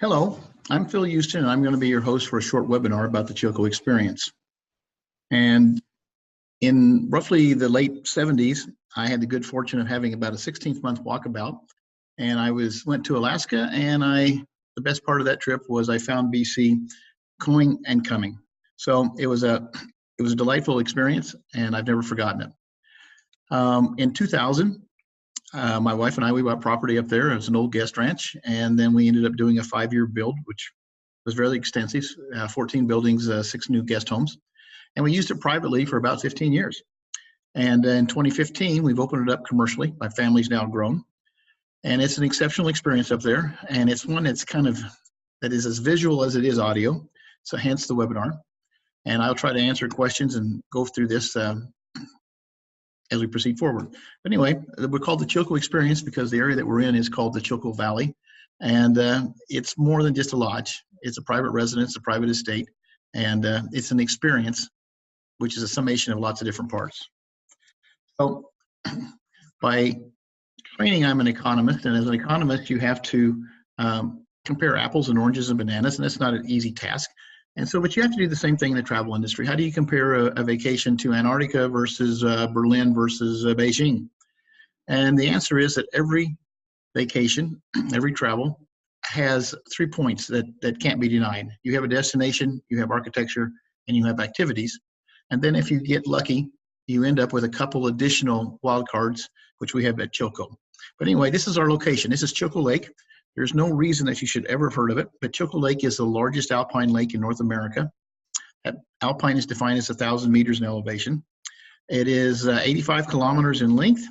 Hello, I'm Phil Houston, and I'm going to be your host for a short webinar about the Chilko experience. And in roughly the late 70s, I had the good fortune of having about a 16th month walkabout, and went to Alaska, and the best part of that trip was I found BC going and coming. So it was a delightful experience, and I've never forgotten it. In 2000, my wife and I, we bought property up there. It was an old guest ranch, and then we ended up doing a 5-year build, which was very extensive, 14 buildings, 6 new guest homes. And we used it privately for about 15 years. And in 2015, we've opened it up commercially. My family's now grown. And it's an exceptional experience up there. And it's one that's that is as visual as it is audio. So hence the webinar. And I'll try to answer questions and go through this as we proceed forward. But anyway, we're called the Chilko experience because the area that we're in is called the Chilko Valley. And it's more than just a lodge. It's a private residence, a private estate, and it's an experience, which is a summation of lots of different parts. So by training, I'm an economist, and as an economist, you have to compare apples and oranges and bananas, and that's not an easy task. And so, but you have to do the same thing in the travel industry. How do you compare a vacation to Antarctica versus Berlin versus Beijing? And the answer is that every vacation, every travel has 3 points that can't be denied. You have a destination, you have architecture, and you have activities. And then if you get lucky, you end up with a couple additional wild cards, which we have at Chilko. But anyway, this is our location. This is Chilko Lake. There's no reason that you should ever have heard of it, but Chilko Lake is the largest alpine lake in North America. Alpine is defined as 1,000 meters in elevation. It is 85 kilometers in length.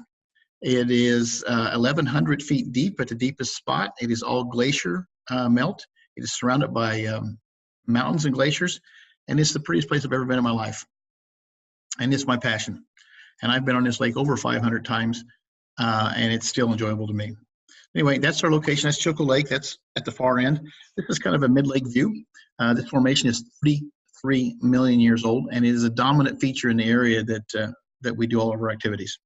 It is 1,100 feet deep at the deepest spot. It is all glacier melt. It is surrounded by mountains and glaciers, and it's the prettiest place I've ever been in my life. And it's my passion. And I've been on this lake over 500 times, and it's still enjoyable to me. Anyway, that's our location. That's Chilko Lake. That's at the far end. This is kind of a mid-lake view. This formation is 33 million years old, and it is a dominant feature in the area that we do all of our activities.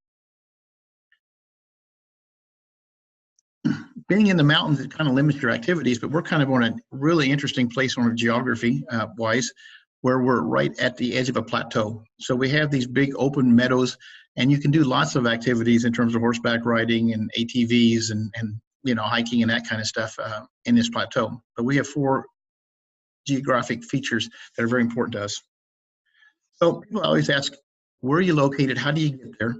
Being in the mountains, it kind of limits your activities, but we're kind of on a really interesting place on geography-wise, where we're right at the edge of a plateau. So we have these big open meadows, and you can do lots of activities in terms of horseback riding and ATVs and hiking and that kind of stuff in this plateau. But we have 4 geographic features that are very important to us. So people always ask, where are you located? How do you get there?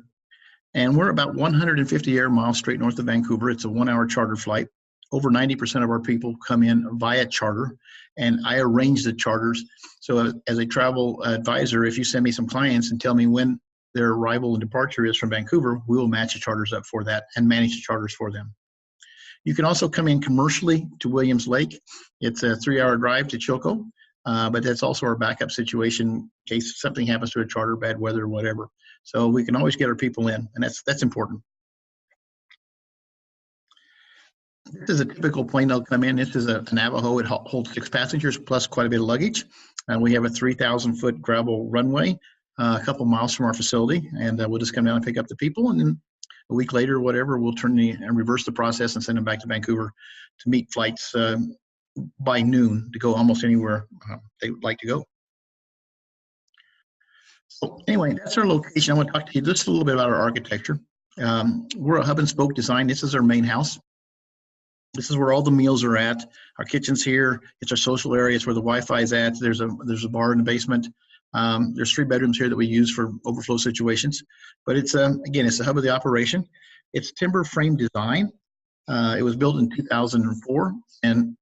And we're about 150 air miles straight north of Vancouver. It's a 1-hour charter flight. Over 90% of our people come in via charter, and I arrange the charters. So as a travel advisor, if you send me some clients and tell me when their arrival and departure is from Vancouver, we will match the charters up for that and manage the charters for them. You can also come in commercially to Williams Lake. It's a 3-hour drive to Chilko, but that's also our backup situation in case something happens to a charter, bad weather, whatever. So we can always get our people in, and that's important. This is a typical plane they'll come in. This is a Navajo. It holds 6 passengers plus quite a bit of luggage. We have a 3,000-foot gravel runway a couple miles from our facility, and we'll just come down and pick up the people, and then a week later or whatever, we'll and reverse the process and send them back to Vancouver to meet flights by noon to go almost anywhere they would like to go. So anyway, that's our location. I want to talk to you just a little bit about our architecture. We're a hub and spoke design. This is our main house. This is where all the meals are at. Our kitchen's here. It's our social area. It's where the Wi-Fi is at. There's a bar in the basement. There's 3 bedrooms here that we use for overflow situations. But it's again, it's the hub of the operation. It's timber frame design. It was built in 2004, and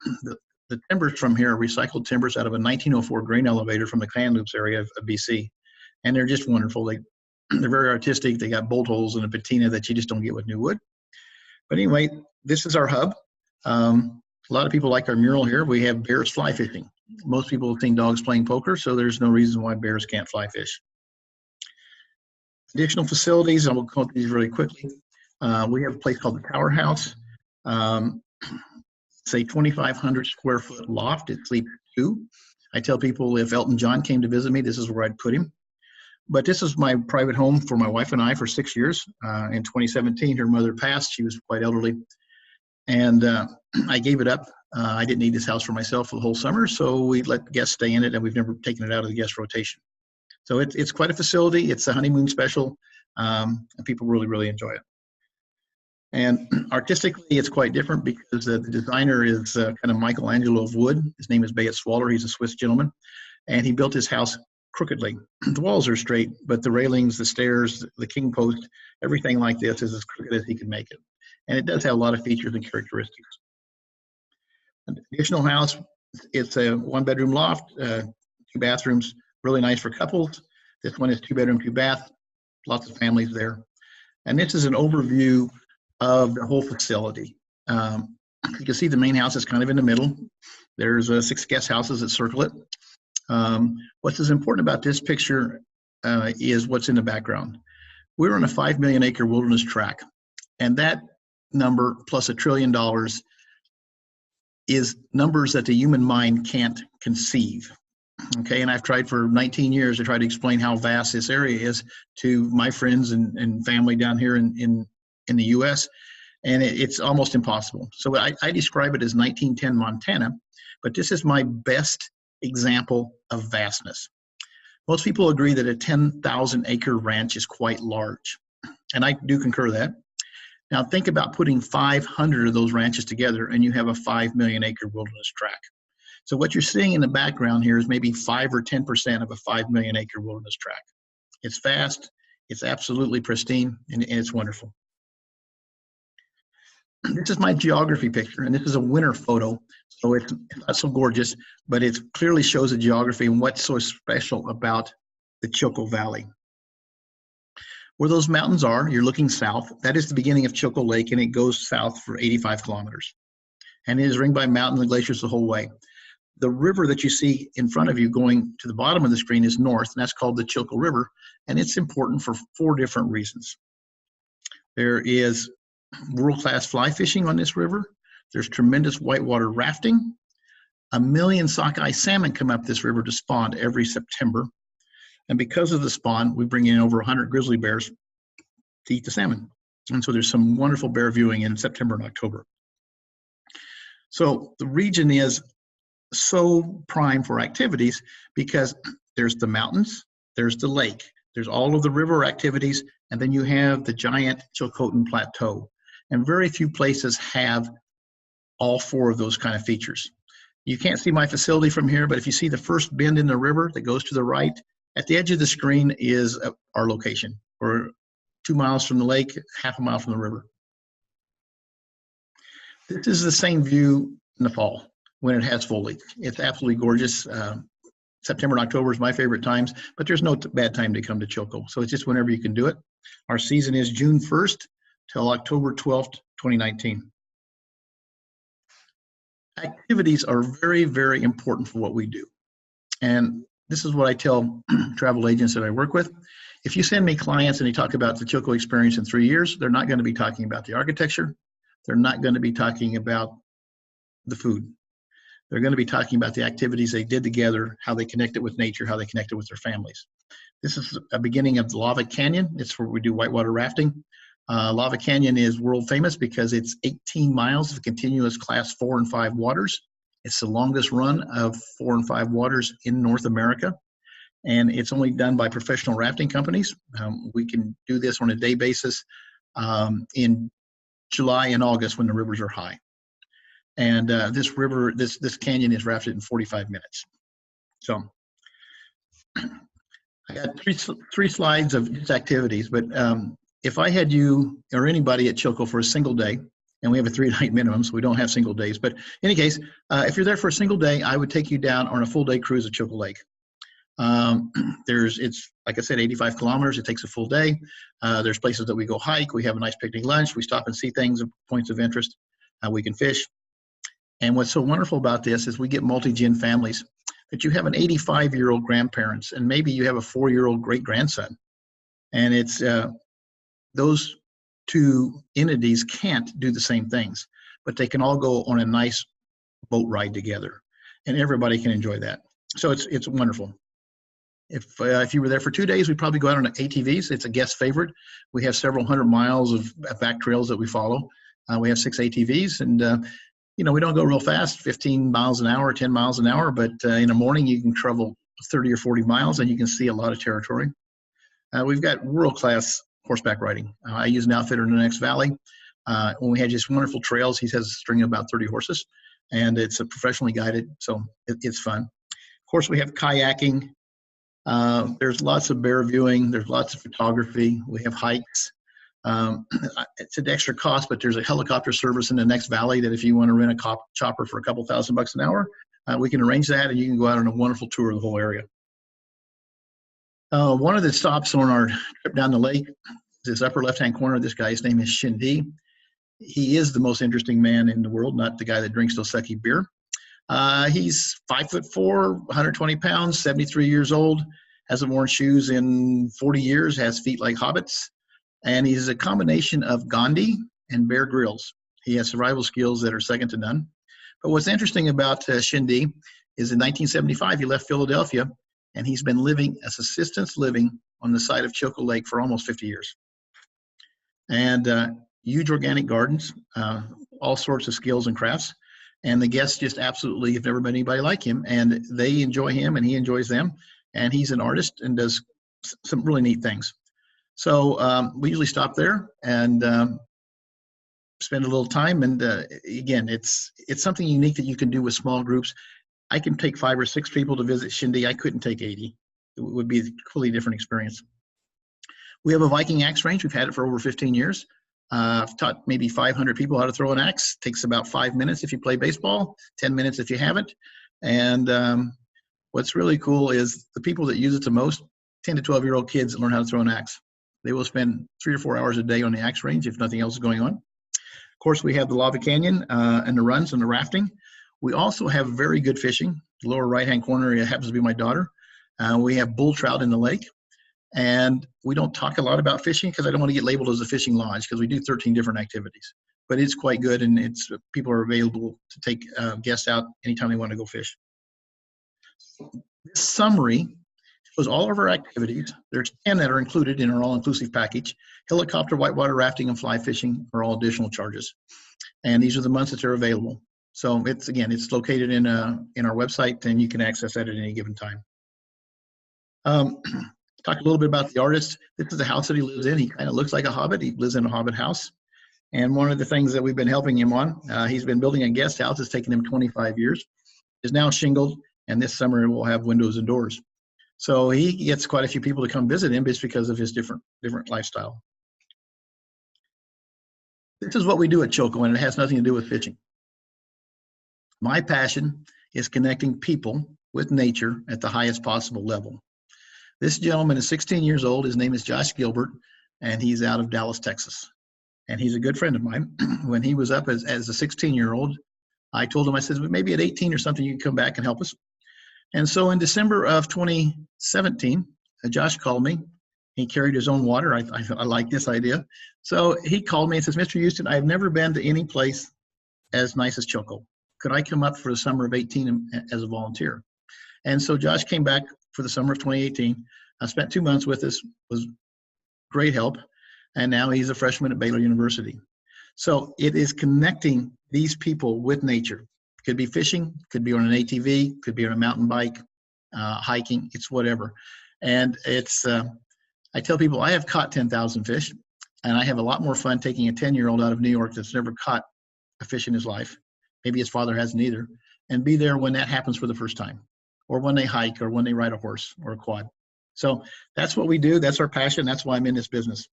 the timbers from here are recycled timbers out of a 1904 grain elevator from the Kamloops area of BC, and they're just wonderful. They're very artistic. They got bolt holes and a patina that you just don't get with new wood. But anyway, this is our hub. A lot of people like our mural here. We have bears fly fishing. Most people have seen dogs playing poker, so there's no reason why bears can't fly fish. Additional facilities, and we'll go through these really quickly. We have a place called the Tower House. It's a 2,500 square foot loft. It sleeps 2. I tell people if Elton John came to visit me, this is where I'd put him. But this is my private home for my wife and I for 6 years. In 2017, her mother passed. She was quite elderly. And I gave it up I didn't need this house for myself for the whole summer, so we let guests stay in it, and we've never taken it out of the guest rotation. So it's quite a facility. It's a honeymoon special, and people really, really enjoy it. And artistically, it's quite different because the designer is kind of Michelangelo of wood. His name is Bayet Swaller. He's a Swiss gentleman, and he built his house crookedly. The walls are straight, but the railings, the stairs, the king post, everything like this is as crooked as he can make it. And it does have a lot of features and characteristics. An additional house, it's a 1-bedroom loft, 2 bathrooms, really nice for couples. This one is 2-bedroom, 2-bath, lots of families there. And this is an overview of the whole facility. You can see the main house is kind of in the middle. There's 6 guest houses that circle it. What's as important about this picture is what's in the background. We're on a 5 million acre wilderness tract, and that number plus $1 trillion is numbers that the human mind can't conceive. Okay, and I've tried for 19 years to try to explain how vast this area is to my friends and family down here in the U.S., and it's almost impossible. So I describe it as 1910 Montana, but this is my best example of vastness. Most people agree that a 10,000 acre ranch is quite large, and I do concur that. Now think about putting 500 of those ranches together and you have a 5 million acre wilderness tract. So what you're seeing in the background here is maybe 5 or 10% of a 5 million acre wilderness tract. It's vast, it's absolutely pristine, and it's wonderful. This is my geography picture, and this is a winter photo, so it's not so gorgeous, but it clearly shows the geography and what's so special about the Chilko Valley. Where those mountains are, you're looking south. That is the beginning of Chilko Lake, and it goes south for 85 kilometers. And it is ringed by mountains and glaciers the whole way. The river that you see in front of you going to the bottom of the screen is north, and that's called the Chilko River, and it's important for 4 different reasons. There is world-class fly fishing on this river. There's tremendous whitewater rafting. 1 million sockeye salmon come up this river to spawn every September. And because of the spawn, we bring in over 100 grizzly bears to eat the salmon. And so there's some wonderful bear viewing in September and October. So the region is so prime for activities because there's the mountains, there's the lake, there's all of the river activities, and then you have the giant Chilcotin Plateau. And very few places have all 4 of those kind of features. You can't see my facility from here, but if you see the first bend in the river that goes to the right, at the edge of the screen is our location. We're 2 miles from the lake, half a mile from the river. This is the same view in the fall when it has foliage. It's absolutely gorgeous. September and October is my favorite times, but there's no bad time to come to Chilko. So it's just whenever you can do it. Our season is June 1st till October 12th, 2019. Activities are very, very important for what we do. And this is what I tell travel agents that I work with. If you send me clients and they talk about the Chilko experience in 3 years, they're not going to be talking about the architecture. They're not going to be talking about the food. They're going to be talking about the activities they did together, how they connected with nature, how they connected with their families. This is a beginning of the Lava Canyon. It's where we do whitewater rafting. Lava Canyon is world famous because it's 18 miles of continuous class 4 and 5 waters. It's the longest run of 4 and 5 waters in North America, and it's only done by professional rafting companies. We can do this on a day basis in July and August when the rivers are high. And this canyon is rafted in 45 minutes. So I got three slides of just activities, but if I had you or anybody at Chilko for a single day, and we have a 3-night minimum, so we don't have single days. But in any case, if you're there for a single day, I would take you down on a full-day cruise at Chilko Lake. It's, like I said, 85 kilometers. It takes a full day. There's places that we go hike. We have a nice picnic lunch. We stop and see things, points of interest. We can fish. And what's so wonderful about this is we get multi-gen families, that you have an 85-year-old grandparents, and maybe you have a 4-year-old great-grandson. And it's those 2 entities can't do the same things, but they can all go on a nice boat ride together, and everybody can enjoy that. So it's wonderful. If you were there for 2 days, we'd probably go out on ATVs. It's a guest favorite. We have several hundred miles of back trails that we follow. We have 6 ATVs, and we don't go real fast, 15 miles an hour, 10 miles an hour, but in the morning you can travel 30 or 40 miles and you can see a lot of territory. We've got world-class horseback riding. I use an outfitter in the next valley. When we had just wonderful trails, he has a string of about 30 horses, and it's professionally guided, so it's fun. Of course, we have kayaking. There's lots of bear viewing. There's lots of photography. We have hikes. It's an extra cost, but there's a helicopter service in the next valley that if you want to rent a chopper for a couple $1,000 an hour, we can arrange that, and you can go out on a wonderful tour of the whole area. One of the stops on our trip down the lake is this upper left-hand corner. This guy's name is Shindy. He is the most interesting man in the world, not the guy that drinks Dos Equis beer. He's 5'4", 120 pounds, 73 years old, hasn't worn shoes in 40 years, has feet like hobbits, and he's a combination of Gandhi and Bear Grylls. He has survival skills that are second to none. But what's interesting about Shindy is in 1975, he left Philadelphia, and he's been living as assistance living on the side of Chilko Lake for almost 50 years. And huge organic gardens, all sorts of skills and crafts. And the guests just absolutely have never met anybody like him, and they enjoy him and he enjoys them. And he's an artist and does some really neat things. So we usually stop there and spend a little time. And again, it's something unique that you can do with small groups. I can take 5 or 6 people to visit Shindy. I couldn't take 80. It would be a completely different experience. We have a Viking axe range. We've had it for over 15 years. I've taught maybe 500 people how to throw an axe. It takes about 5 minutes if you play baseball, 10 minutes if you haven't. And what's really cool is the people that use it the most, 10 to 12-year-old kids that learn how to throw an axe. They will spend 3 or 4 hours a day on the axe range if nothing else is going on. Of course, we have the lava canyon and the runs and the rafting. We also have very good fishing. The lower right-hand corner happens to be my daughter. We have bull trout in the lake. And we don't talk a lot about fishing because I don't want to get labeled as a fishing lodge because we do 13 different activities. But it's quite good, and people are available to take guests out anytime they want to go fish. This summary shows all of our activities. There's 10 that are included in our all-inclusive package. Helicopter, whitewater rafting, and fly fishing are all additional charges. And these are the months that they're available. So it's located in our website, and you can access that at any given time. Talk a little bit about the artist. This is the house that he lives in. He kind of looks like a hobbit. He lives in a hobbit house. And one of the things that we've been helping him on, he's been building a guest house. It's taken him 25 years. It's now shingled, and this summer it will have windows and doors. So he gets quite a few people to come visit him just because of his different lifestyle. This is what we do at Chilko, and it has nothing to do with fishing. My passion is connecting people with nature at the highest possible level. This gentleman is 16 years old. His name is Josh Gilbert, and he's out of Dallas, Texas. And he's a good friend of mine. When he was up as a 16-year-old, I told him, I said, maybe at 18 or something, you can come back and help us. And so in December of 2017, Josh called me. He carried his own water. I like this idea. So he called me and says, Mr. Houston, I've never been to any place as nice as Chilko. Could I come up for the summer of 18 as a volunteer? And so Josh came back for the summer of 2018. I spent 2 months with us, was great help. And now he's a freshman at Baylor University. So it is connecting these people with nature. Could be fishing, could be on an ATV, could be on a mountain bike, hiking, it's whatever. And it's, I tell people I have caught 10,000 fish, and I have a lot more fun taking a 10-year-old out of New York that's never caught a fish in his life. Maybe his father hasn't either, and be there when that happens for the first time, or when they hike, or when they ride a horse or a quad. So that's what we do. That's our passion. That's why I'm in this business.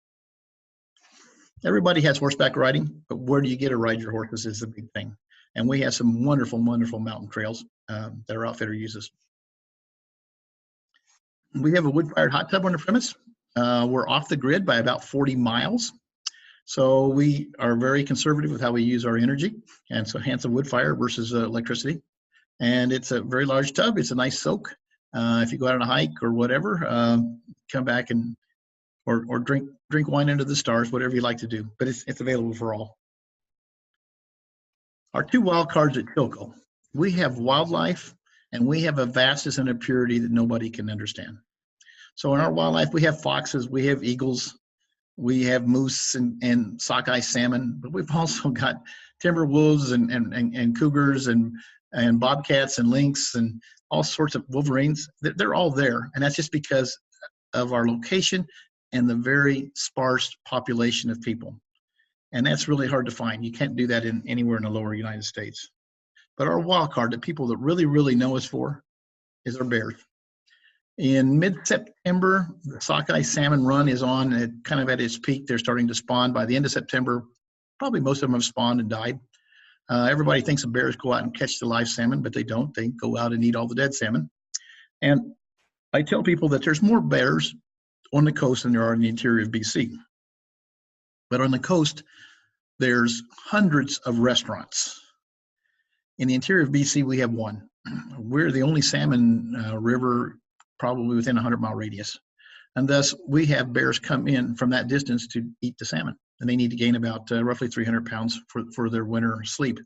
Everybody has horseback riding, but where do you get to ride your horses is the big thing. And we have some wonderful, wonderful mountain trails that our outfitter uses. We have a wood-fired hot tub on the premise. We're off the grid by about 40 miles. So we are very conservative with how we use our energy. And so hence a wood fire versus electricity. And it's a very large tub. It's a nice soak. If you go out on a hike or whatever, come back and or drink wine under the stars, whatever you like to do. But it's available for all. Our 2 wild cards at Chilko. We have wildlife, and we have a vastness and a purity that nobody can understand. So in our wildlife, we have foxes, we have eagles, We have moose and sockeye salmon, but we've also got timber wolves and cougars and bobcats and lynx and all sorts of wolverines. They're all there, and that's just because of our location and the very sparse population of people. And that's really hard to find. You can't do that in anywhere in the lower United States. But our wild card, the people that really, really know us for, is our bears. In mid-September, the sockeye salmon run is on kind of at its peak. They're starting to spawn. By the end of September, probably most of them have spawned and died. Everybody thinks the bears go out and catch the live salmon, but they don't. They go out and eat all the dead salmon. And I tell people that there's more bears on the coast than there are in the interior of BC. But on the coast, there's hundreds of restaurants. In the interior of BC, we have one. We're the only salmon river probably within a 100-mile radius. And thus, we have bears come in from that distance to eat the salmon. And they need to gain about roughly 300 pounds for their winter sleep.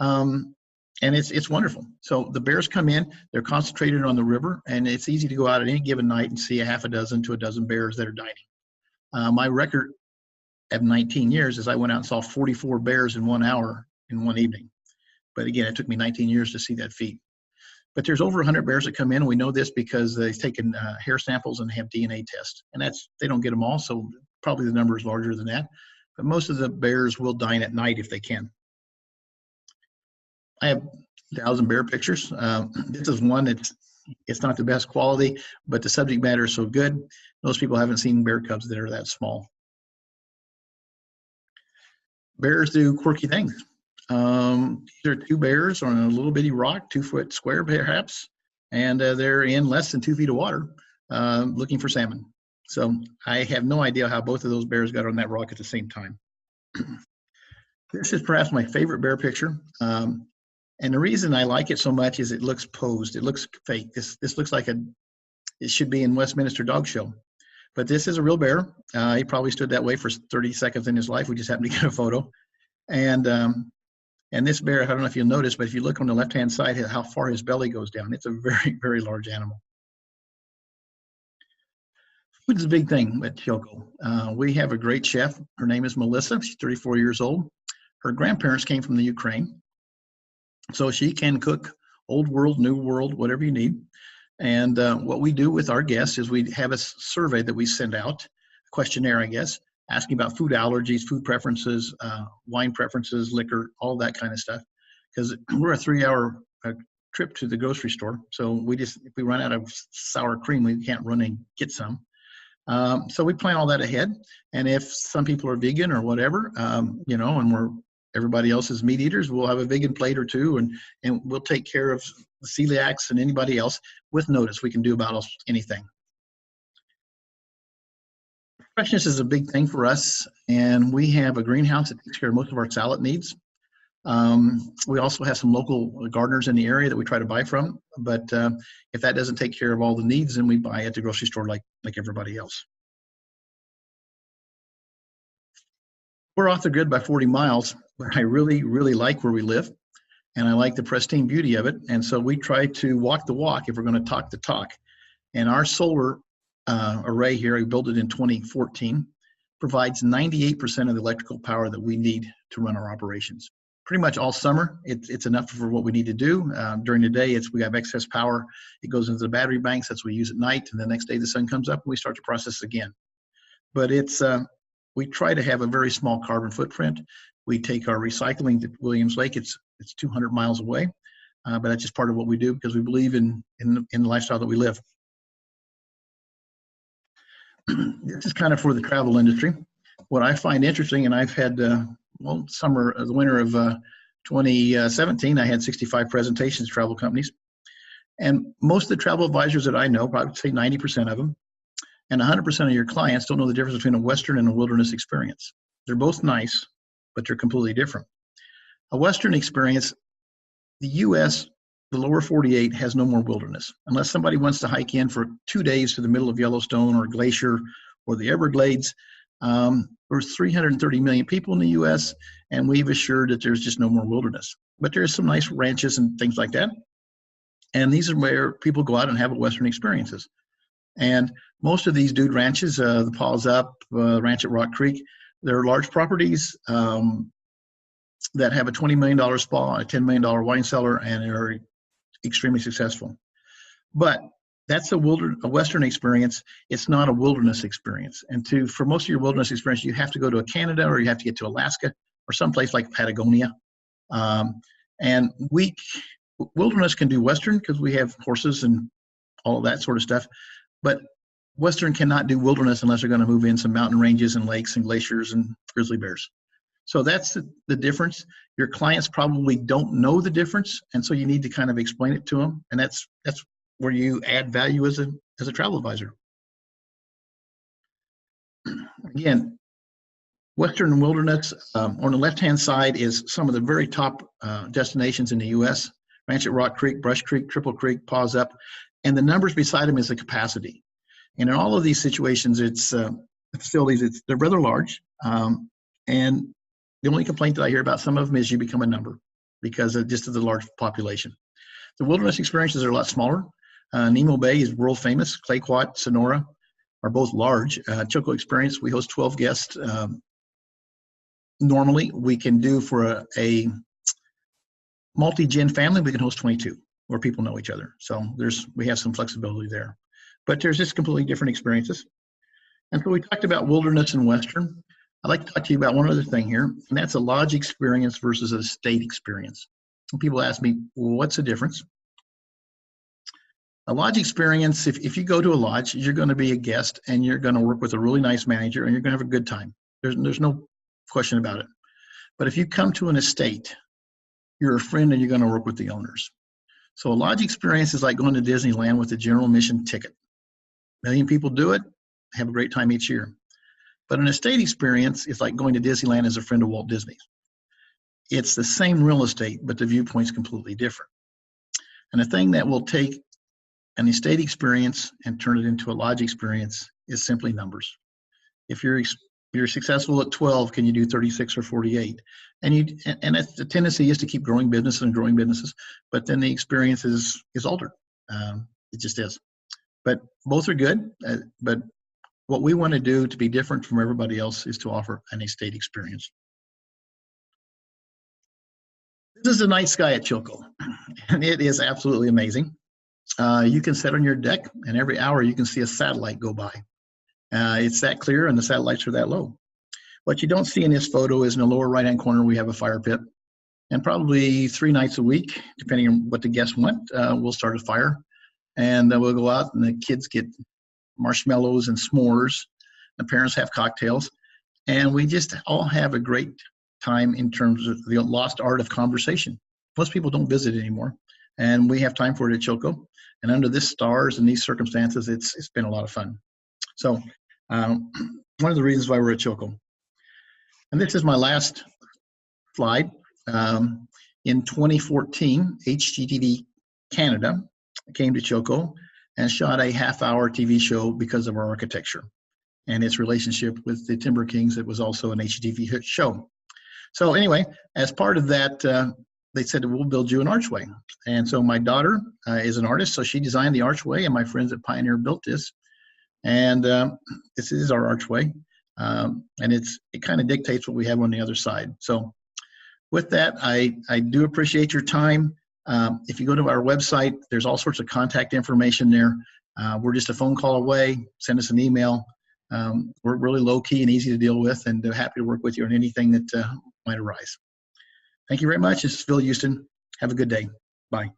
And it's wonderful. So the bears come in, they're concentrated on the river, and it's easy to go out at any given night and see a half a dozen to a dozen bears that are dining. My record of 19 years is I went out and saw 44 bears in 1 hour in one evening. But again, it took me 19 years to see that feat. But there's over 100 bears that come in, and we know this because they've taken hair samples and have DNA tests. And they don't get them all, so probably the number is larger than that. But most of the bears will dine at night if they can. I have 1,000 bear pictures. This is one it's not the best quality, but the subject matter is so good. Most people haven't seen bear cubs that are that small. Bears do quirky things. These are two bears on a little bitty rock, 2-foot square perhaps, and they're in less than 2 feet of water looking for salmon. So I have no idea how both of those bears got on that rock at the same time. This is perhaps my favorite bear picture. And the reason I like it so much is it looks posed. It looks fake. This looks like it should be in Westminster Dog Show. But this is a real bear. He probably stood that way for 30 seconds in his life. We just happened to get a photo. And this bear, I don't know if you'll notice, but if you look on the left-hand side, how far his belly goes down, it's a very, very large animal. Food is a big thing at Chilko. We have a great chef. Her name is Melissa. She's 34 years old. Her grandparents came from the Ukraine. So she can cook old world, new world, whatever you need. And what we do with our guests is we have a survey that we send out, a questionnaire, I guess, asking about food allergies, food preferences, wine preferences, liquor, all that kind of stuff. Because we're a 3-hour trip to the grocery store. So if we run out of sour cream, we can't run and get some. So we plan all that ahead. And if some people are vegan or whatever, and everybody else is meat eaters, we'll have a vegan plate or two, and we'll take care of the celiacs and anybody else with notice. We can do about anything. Freshness is a big thing for us, and we have a greenhouse that takes care of most of our salad needs. We also have some local gardeners in the area that we try to buy from, but if that doesn't take care of all the needs, then we buy at the grocery store like everybody else. We're off the grid by 40 miles, but I really, really like where we live, and I like the pristine beauty of it, and so we try to walk the walk if we're going to talk the talk. And our solar array here, we built it in 2014, provides 98% of the electrical power that we need to run our operations. Pretty much all summer, it's enough for what we need to do. During the day, we have excess power. It goes into the battery banks. That's what we use at night. And the next day the sun comes up and we start to process again. But we try to have a very small carbon footprint. We take our recycling to Williams Lake. It's 200 miles away, but that's just part of what we do because we believe in the lifestyle that we live. This is kind of for the travel industry. What I find interesting, and I've had, the winter of 2017, I had 65 presentations to travel companies. And most of the travel advisors that I know, probably say 90% of them, and 100% of your clients don't know the difference between a Western and a wilderness experience. They're both nice, but they're completely different. A Western experience, the U.S., the lower 48 has no more wilderness. Unless somebody wants to hike in for 2 days to the middle of Yellowstone or Glacier or the Everglades, there's 330 million people in the U.S., and we've assured that there's just no more wilderness. But there's some nice ranches and things like that. And these are where people go out and have Western experiences. And most of these dude ranches, the Paws Up, Ranch at Rock Creek, they're large properties that have a $20 million spa, a $10 million wine cellar, and are extremely successful. But that's a Western experience. It's not a wilderness experience. And for most of your wilderness experience, you have to go to Canada, or you have to get to Alaska, or someplace like Patagonia. And wilderness can do Western because we have horses and all of that sort of stuff. But Western cannot do wilderness unless they're going to move in some mountain ranges and lakes and glaciers and grizzly bears. So that's the difference. Your clients probably don't know the difference, and so you need to kind of explain it to them. And that's where you add value as a travel advisor. Again, Western and wilderness, on the left-hand side is some of the very top destinations in the U.S. Ranch at Rock Creek, Brush Creek, Triple Creek, Paws Up, and the numbers beside them is the capacity. And in all of these situations, it's facilities, they're rather large. And the only complaint that I hear about some of them is you become a number because of just of the large population. The wilderness experiences are a lot smaller. Nemo Bay is world famous. Clayoquot, Sonora are both large. Chilko Experience, we host 12 guests. Normally, we can do for a multi-gen family, we can host 22 where people know each other. So we have some flexibility there. But there's just completely different experiences. And so we talked about wilderness and Western. I'd like to talk to you about one other thing here, and that's a lodge experience versus a state experience. And people ask me, well, what's the difference? A lodge experience, if you go to a lodge, you're going to be a guest and you're going to work with a really nice manager and you're going to have a good time. There's no question about it. But if you come to an estate, you're a friend and you're going to work with the owners. So a lodge experience is like going to Disneyland with a general admission ticket. A million people do it, have a great time each year. But an estate experience is like going to Disneyland as a friend of Walt Disney. It's the same real estate, but the viewpoint's completely different. And the thing that will take an estate experience and turn it into a lodge experience is simply numbers. If you're successful at 12, can you do 36 or 48? And that's the tendency is to keep growing businesses and growing businesses, but then the experience is altered. It just is. But both are good. But what we want to do to be different from everybody else is to offer an estate experience. This is the night sky at Chilko, and it is absolutely amazing. You can sit on your deck, and every hour you can see a satellite go by. It's that clear, and the satellites are that low. What you don't see in this photo is in the lower right-hand corner, we have a fire pit. And probably 3 nights a week, depending on what the guests want, we'll start a fire. And we'll go out, and the kids get marshmallows and s'mores. The parents have cocktails. And we just all have a great time in terms of the lost art of conversation. Most people don't visit anymore. And we have time for it at Chilko. And under this stars and these circumstances, it's been a lot of fun. So one of the reasons why we're at Chilko. And this is my last slide. In 2014, HGTV Canada came to Chilko and shot a half-hour TV show because of our architecture and its relationship with the Timber Kings. It was also an HGTV show. So anyway, as part of that, they said, we'll build you an archway. And so my daughter is an artist, so she designed the archway, and my friends at Pioneer built this. And this is our archway. And it kind of dictates what we have on the other side. So with that, I do appreciate your time. If you go to our website, there's all sorts of contact information there. We're just a phone call away. Send us an email. We're really low key and easy to deal with, and happy to work with you on anything that might arise. Thank you very much. This is Phil Houston. Have a good day. Bye.